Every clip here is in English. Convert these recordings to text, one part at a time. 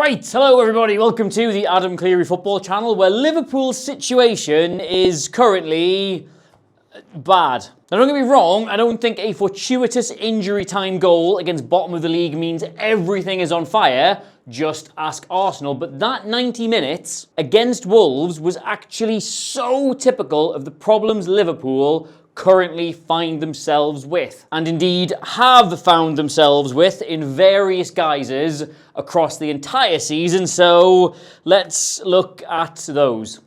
Right, hello everybody, welcome to the Adam Clery football channel, where Liverpool's situation is currently bad. Now don't get me wrong, I don't think a fortuitous injury time goal against bottom of the league means everything is on fire. Just ask Arsenal. But that 90 minutes against Wolves was actually so typical of the problems Liverpool currently find themselves with, and indeed have found themselves with in various guises across the entire season. So let's look at those.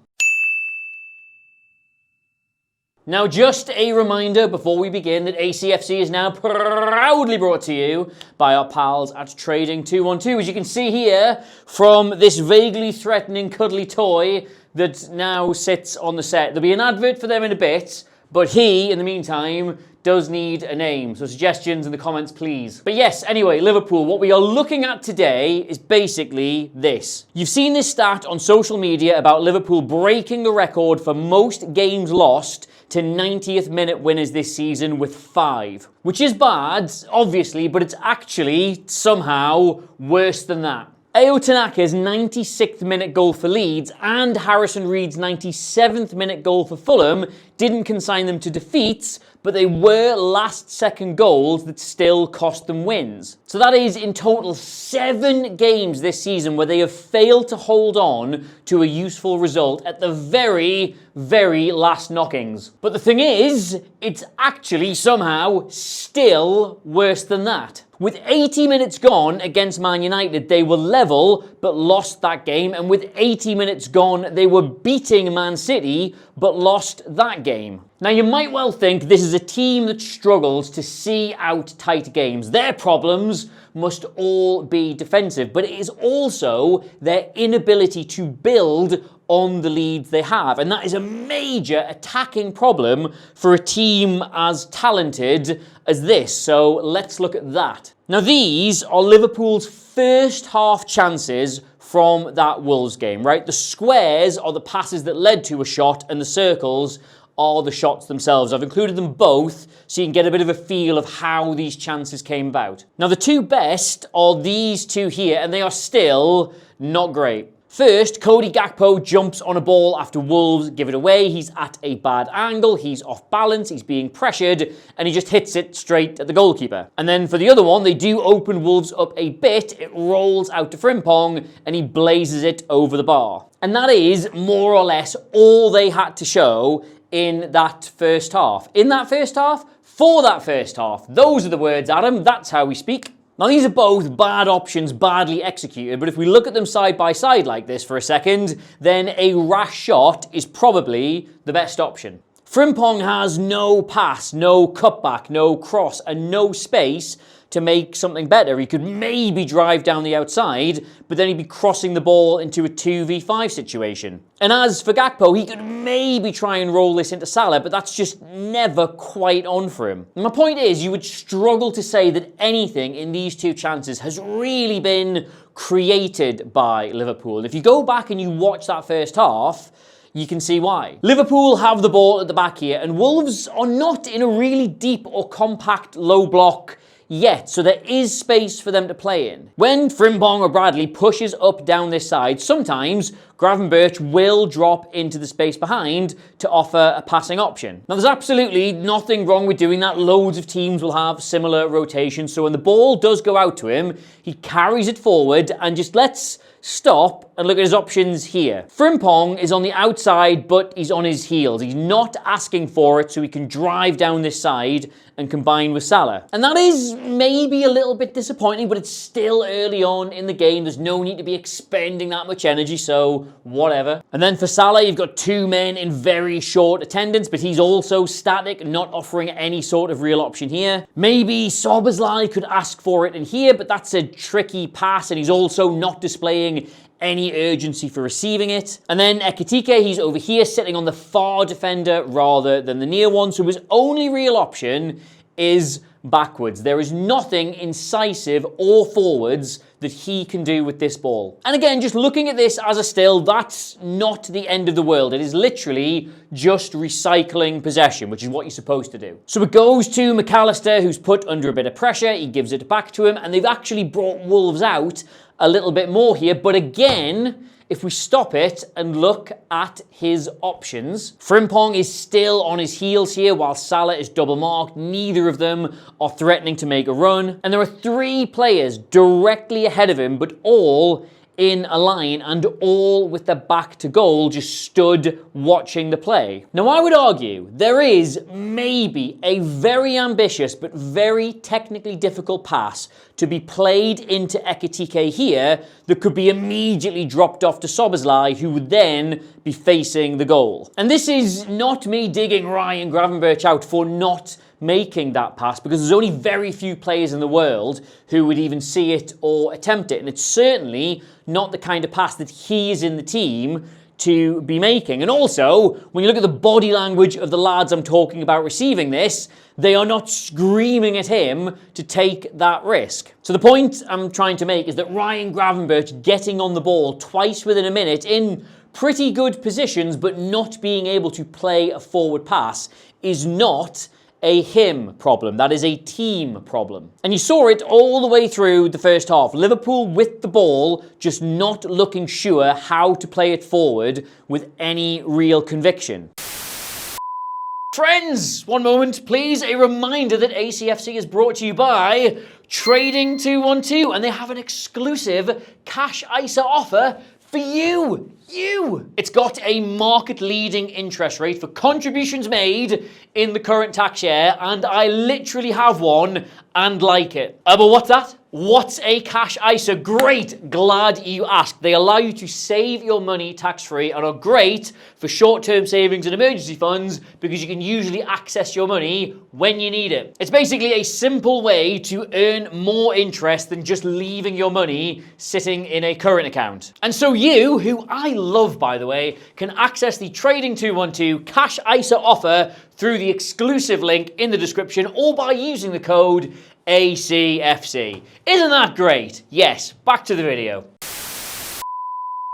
Now, just a reminder before we begin that ACFC is now proudly brought to you by our pals at Trading 212. As you can see here from this vaguely threatening cuddly toy that now sits on the set. There'll be an advert for them in a bit, but he, in the meantime, does need a name. So suggestions in the comments, please. But yes, anyway, Liverpool, what we are looking at today is basically this. You've seen this stat on social media about Liverpool breaking the record for most games lost to 90th minute winners this season with 5. Which is bad, obviously, but it's actually somehow worse than that. Ayo Tanaka's 96th minute goal for Leeds and Harrison Reed's 97th minute goal for Fulham didn't consign them to defeats, but they were last-second goals that still cost them wins. So that is in total 7 games this season where they have failed to hold on to a useful result at the very, very last knockings. But the thing is, it's actually somehow still worse than that. With 80 minutes gone against Man United, they were level but lost that game, and with 80 minutes gone, they were beating Man City but lost that game. Now, you might well think this is a team that struggles to see out tight games. Their problems must all be defensive, but it is also their inability to build on the leads they have, and that is a major attacking problem for a team as talented as this. So let's look at that. Now, these are Liverpool's first half chances from that Wolves game, right? The squares are the passes that led to a shot, and the circles are the shots themselves. I've included them both so you can get a bit of a feel of how these chances came about. Now, the two best are these two here, and they are still not great. First, Cody Gakpo jumps on a ball after Wolves give it away. He's at a bad angle, he's off balance, he's being pressured, and he just hits it straight at the goalkeeper. And then for the other one, they do open Wolves up a bit. It rolls out to Frimpong, and he blazes it over the bar. And that is more or less all they had to show in that first half. In that first half, for that first half. Those are the words, Adam. That's how we speak. Now, these are both bad options, badly executed, but if we look at them side by side like this for a second, then a rash shot is probably the best option. Frimpong has no pass, no cutback, no cross, and no space to make something better. He could maybe drive down the outside, but then he'd be crossing the ball into a 2v5 situation. And as for Gakpo, he could maybe try and roll this into Salah, but that's just never quite on for him. And my point is, you would struggle to say that anything in these two chances has really been created by Liverpool. And if you go back and you watch that first half, you can see why. Liverpool have the ball at the back here, and Wolves are not in a really deep or compact low block yet, so there is space for them to play in. When Frimpong or Bradley pushes up down this side, sometimes Gravenberch will drop into the space behind to offer a passing option. Now, there's absolutely nothing wrong with doing that. Loads of teams will have similar rotations, so when the ball does go out to him, he carries it forward and just lets stop and look at his options here. Frimpong is on the outside, but he's on his heels. He's not asking for it, so he can drive down this side and combine with Salah. And that is maybe a little bit disappointing, but it's still early on in the game. There's no need to be expending that much energy, so whatever. And then for Salah, you've got two men in very short attendance, but he's also static, not offering any sort of real option here. Maybe Szoboszlai could ask for it in here, but that's a tricky pass, and he's also not displaying any urgency for receiving it. And then Ekitike, he's over here sitting on the far defender rather than the near one, so his only real option is backwards. There is nothing incisive or forwards that he can do with this ball. And again, just looking at this as a still, that's not the end of the world. It is literally just recycling possession, which is what you're supposed to do. So it goes to McAllister, who's put under a bit of pressure. He gives it back to him, and they've actually brought Wolves out a little bit more here. But again, if we stop it and look at his options, Frimpong is still on his heels here while Salah is double marked. Neither of them are threatening to make a run. And there are 3 players directly ahead of him, but all in a line and all with their back to goal, just stood watching the play. Now, I would argue there is maybe a very ambitious but very technically difficult pass to be played into Ekitike here that could be immediately dropped off to Szoboszlai, who would then be facing the goal. And this is not me digging Ryan Gravenberch out for not making that pass, because there's only very few players in the world who would even see it or attempt it. And it's certainly not the kind of pass that he is in the team to be making. And also, when you look at the body language of the lads I'm talking about receiving this, they are not screaming at him to take that risk. So the point I'm trying to make is that Ryan Gravenberch getting on the ball twice within a minute in pretty good positions, but not being able to play a forward pass is not a him problem. That is a team problem. And you saw it all the way through the first half. Liverpool with the ball, just not looking sure how to play it forward with any real conviction. Friends, one moment, please. A reminder that ACFC is brought to you by Trading 212, and they have an exclusive cash ISA offer for you. It's got a market-leading interest rate for contributions made in the current tax year, and I literally have one and like it. But what's that? What's a cash ISA? Great, glad you asked. They allow you to save your money tax-free and are great for short-term savings and emergency funds because you can usually access your money when you need it. It's basically a simple way to earn more interest than just leaving your money sitting in a current account. And so you, who I love by the way, can access the Trading 212 cash ISA offer through the exclusive link in the description or by using the code ACFC. Isn't that great? Yes, back to the video.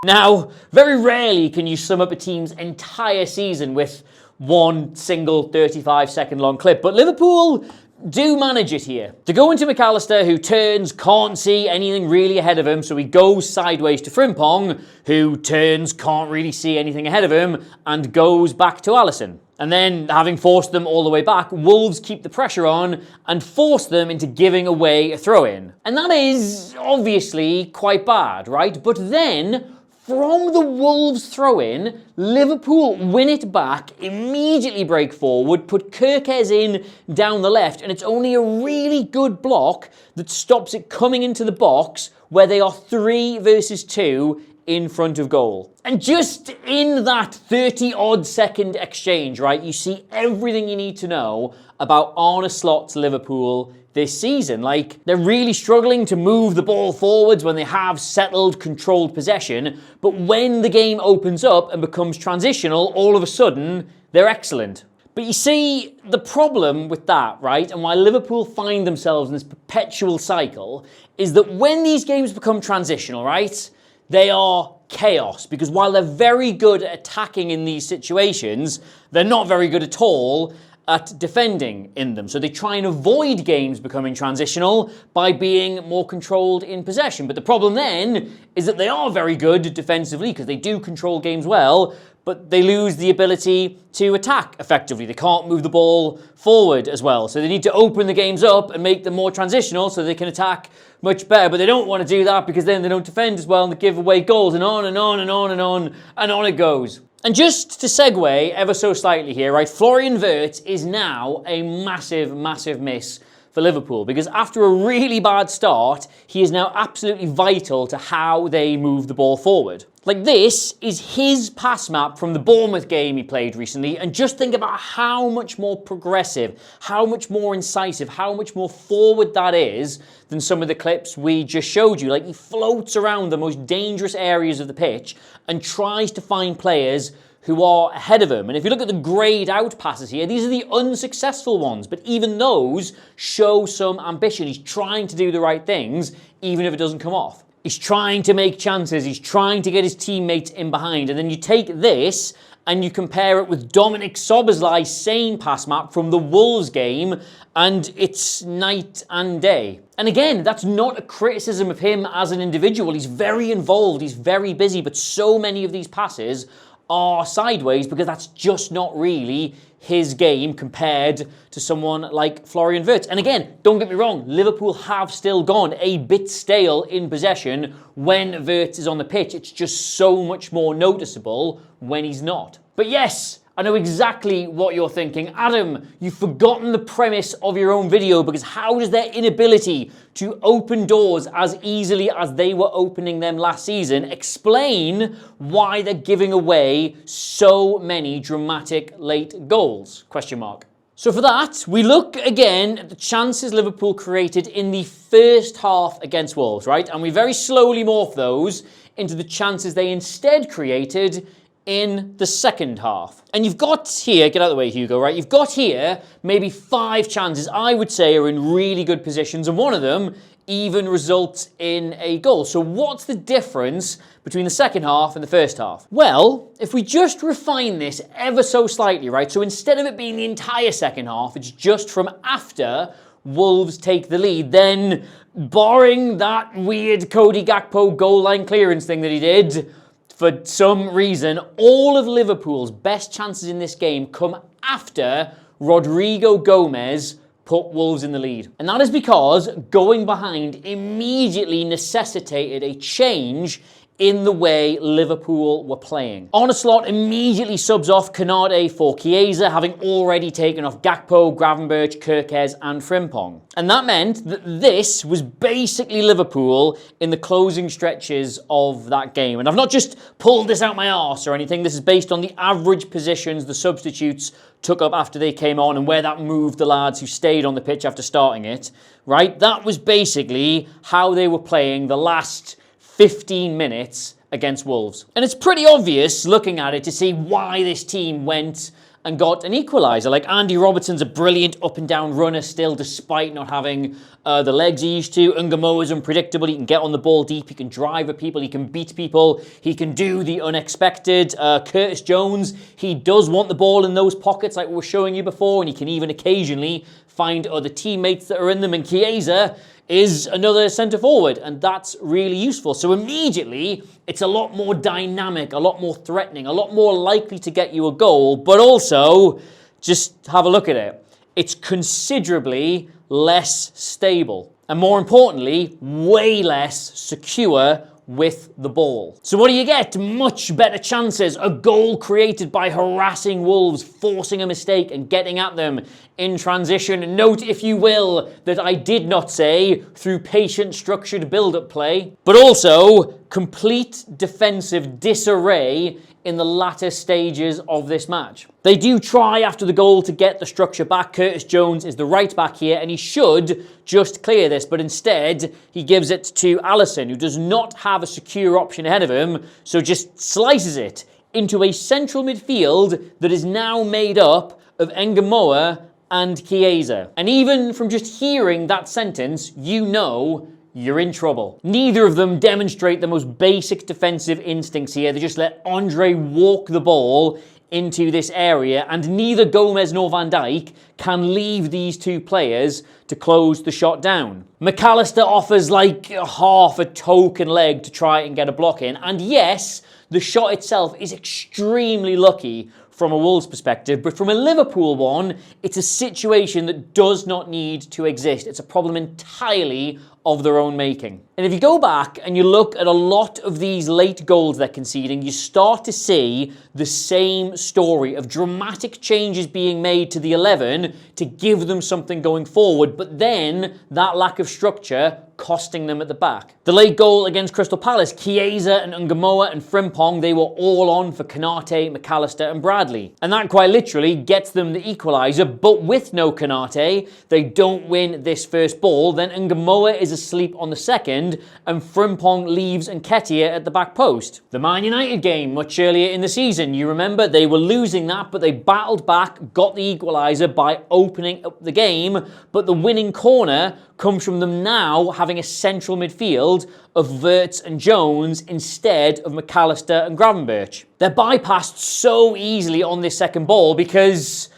Now, very rarely can you sum up a team's entire season with one single 35-second long clip, but Liverpool do manage it here. To go into McAllister, who turns, can't see anything really ahead of him, so he goes sideways to Frimpong, who turns, can't really see anything ahead of him, and goes back to Alisson. And then, having forced them all the way back, Wolves keep the pressure on and force them into giving away a throw-in. And that is obviously quite bad, right? But then, from the Wolves throw-in, Liverpool win it back, immediately break forward, put Kerkez in down the left, and it's only a really good block that stops it coming into the box where they are 3 versus 2 in front of goal. And just in that 30-odd second exchange, right, you see everything you need to know about Arne Slot's Liverpool this season. Like, they're really struggling to move the ball forwards when they have settled, controlled possession, but when the game opens up and becomes transitional, all of a sudden, they're excellent. But you see, the problem with that, right, and why Liverpool find themselves in this perpetual cycle, is that when these games become transitional, right, they are chaos, because while they're very good at attacking in these situations, they're not very good at all at defending in them. So they try and avoid games becoming transitional by being more controlled in possession. But the problem then is that they are very good defensively because they do control games well, but they lose the ability to attack effectively. They can't move the ball forward as well. So they need to open the games up and make them more transitional so they can attack much better. But they don't want to do that because then they don't defend as well and they give away goals, and on and on and on and on and on it goes. And just to segue ever so slightly here, right, Florian Wirtz is now a massive, massive miss for Liverpool, because after a really bad start, he is now absolutely vital to how they move the ball forward. Like, this is his pass map from the Bournemouth game he played recently, and just think about how much more progressive, how much more incisive, how much more forward that is than some of the clips we just showed you. Like, he floats around the most dangerous areas of the pitch and tries to find players who are ahead of him. And if you look at the greyed out passes here, these are the unsuccessful ones, but even those show some ambition. He's trying to do the right things, even if it doesn't come off. He's trying to make chances, he's trying to get his teammates in behind, and then you take this and you compare it with Dominic Szoboszlai's same pass map from the Wolves game, and it's night and day. And again, that's not a criticism of him as an individual. He's very involved, he's very busy, but so many of these passes are sideways because that's just not really his game compared to someone like Florian Wirtz. And again, don't get me wrong, Liverpool have still gone a bit stale in possession when Wirtz is on the pitch. It's just so much more noticeable when he's not. But yes, I know exactly what you're thinking. Adam, you've forgotten the premise of your own video, because how does their inability to open doors as easily as they were opening them last season explain why they're giving away so many dramatic late goals? Question mark. So for that, we look again at the chances Liverpool created in the first half against Wolves, right? And we very slowly morph those into the chances they instead created in the second half. And you've got here, get out of the way, Hugo, right? You've got here maybe 5 chances I would say are in really good positions, and one of them even results in a goal. So what's the difference between the second half and the first half? Well, if we just refine this ever so slightly, right? So instead of it being the entire second half, it's just from after Wolves take the lead, then barring that weird Cody Gakpo goal line clearance thing that he did, for some reason, all of Liverpool's best chances in this game come after Rodrigo Gomez put Wolves in the lead. And that is because going behind immediately necessitated a change in the way Liverpool were playing. Arne Slot immediately subs off Canate for Chiesa, having already taken off Gakpo, Gravenberch, Kerkez and Frimpong. And that meant that this was basically Liverpool in the closing stretches of that game. And I've not just pulled this out my arse or anything, this is based on the average positions the substitutes took up after they came on and where that moved the lads who stayed on the pitch after starting it, right? That was basically how they were playing the last 15 minutes against Wolves. And it's pretty obvious looking at it to see why this team went and got an equaliser. Like, Andy Robertson's a brilliant up and down runner still, despite not having the legs he used to. Ngamo is unpredictable. He can get on the ball deep. He can drive at people. He can beat people. He can do the unexpected. Curtis Jones, he does want the ball in those pockets like we were showing you before, and he can even occasionally find other teammates that are in them. And Chiesa is another centre forward, and that's really useful. So immediately, it's a lot more dynamic, a lot more threatening, a lot more likely to get you a goal, but also, just have a look at it. It's considerably less stable, and more importantly, way less secure with the ball. So what do you get? Much better chances. A goal created by harassing Wolves, forcing a mistake and getting at them in transition. Note, if you will, that I did not say through patient, structured build-up play, but also complete defensive disarray in the latter stages of this match. They do try after the goal to get the structure back. Curtis Jones is the right back here, and he should just clear this, but instead he gives it to Alisson, who does not have a secure option ahead of him, so just slices it into a central midfield that is now made up of Ngamoa and Chiesa. And even from just hearing that sentence, you know you're in trouble. Neither of them demonstrate the most basic defensive instincts here. They just let Andre walk the ball into this area, and neither Gomez nor Van Dijk can leave these two players to close the shot down. McAllister offers like half a token leg to try and get a block in, and yes, the shot itself is extremely lucky from a Wolves perspective, but from a Liverpool one, it's a situation that does not need to exist. It's a problem entirely of their own making. And if you go back and you look at a lot of these late goals they're conceding, you start to see the same story of dramatic changes being made to the 11 to give them something going forward, but then that lack of structure costing them at the back. The late goal against Crystal Palace, Chiesa and Ngamoa and Frimpong, they were all on for Canate, McAllister and Bradley. And that quite literally gets them the equaliser, but with no Canate, they don't win this first ball. Then Ngamoa is players asleep on the second, and Frimpong leaves Nketiah at the back post. The Man United game much earlier in the season, you remember they were losing that, but they battled back, got the equaliser by opening up the game, but the winning corner comes from them now having a central midfield of Wirtz and Jones instead of McAllister and Gravenberch. They're bypassed so easily on this second ball because,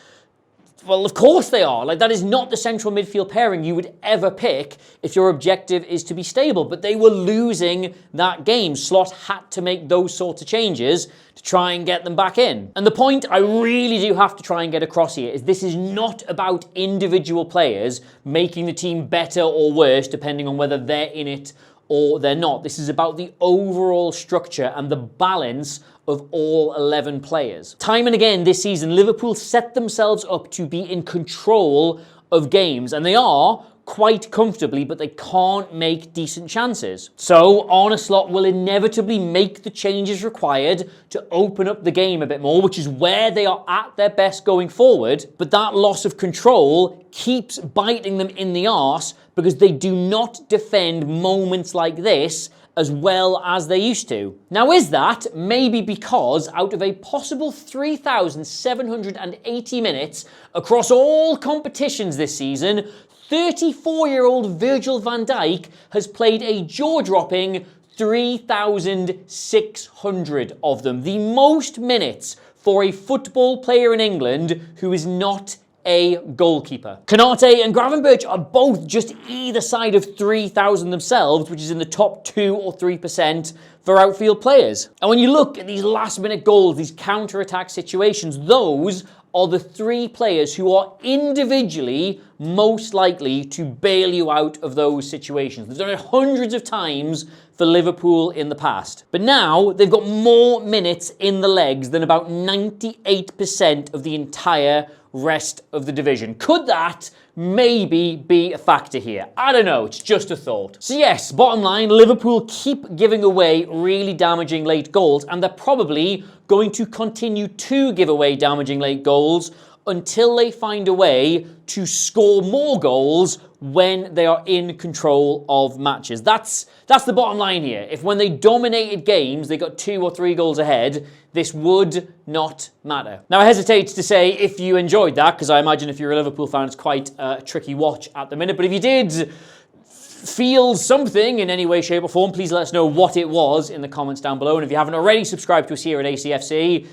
well, of course they are. Like, that is not the central midfield pairing you would ever pick if your objective is to be stable. But they were losing that game. Slot had to make those sorts of changes to try and get them back in. And the point I really do have to try and get across here is this is not about individual players making the team better or worse depending on whether they're in it or they're not. This is about the overall structure and the balance of all 11 players. Time and again this season, Liverpool set themselves up to be in control of games, and they are quite comfortably, but they can't make decent chances. So Arne Slot will inevitably make the changes required to open up the game a bit more, which is where they are at their best going forward. But that loss of control keeps biting them in the arse because they do not defend moments like this as well as they used to. Now, is that maybe because out of a possible 3,780 minutes across all competitions this season, 34-year-old Virgil van Dijk has played a jaw-dropping 3,600 of them, the most minutes for a football player in England who is not a goalkeeper. Konate and Gravenberch are both just either side of 3,000 themselves, which is in the top 2 or 3% for outfield players. And when you look at these last-minute goals, these counter-attack situations, those are the 3 players who are individually most likely to bail you out of those situations. They've done it hundreds of times for Liverpool in the past. But now they've got more minutes in the legs than about 98% of the entire rest of the division. Could that maybe be a factor here? I don't know, it's just a thought. So yes, bottom line, Liverpool keep giving away really damaging late goals, and they're probably going to continue to give away damaging late goals until they find a way to score more goals when they are in control of matches. That's the bottom line here. If when they dominated games, they got 2 or 3 goals ahead, this would not matter. Now, I hesitate to say if you enjoyed that, because I imagine if you're a Liverpool fan, it's quite a tricky watch at the minute. But if you did feel something in any way, shape or form, please let us know what it was in the comments down below. And if you haven't already subscribed to us here at ACFC,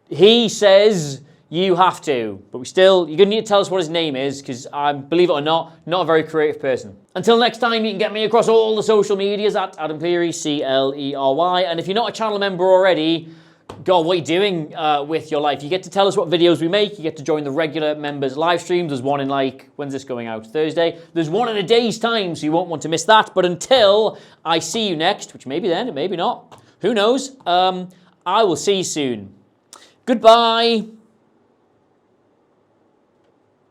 he says you have to, but you're going to need to tell us what his name is, because believe it or not a very creative person. Until next time, you can get me across all the social medias at Adam Clery, Clery. And if you're not a channel member already, God, what are you doing with your life? You get to tell us what videos we make. You get to join the regular members live streams. There's one in when's this going out? Thursday. There's one in a day's time, so you won't want to miss that. But until I see you next, which maybe then, maybe not, who knows? I will see you soon. Goodbye.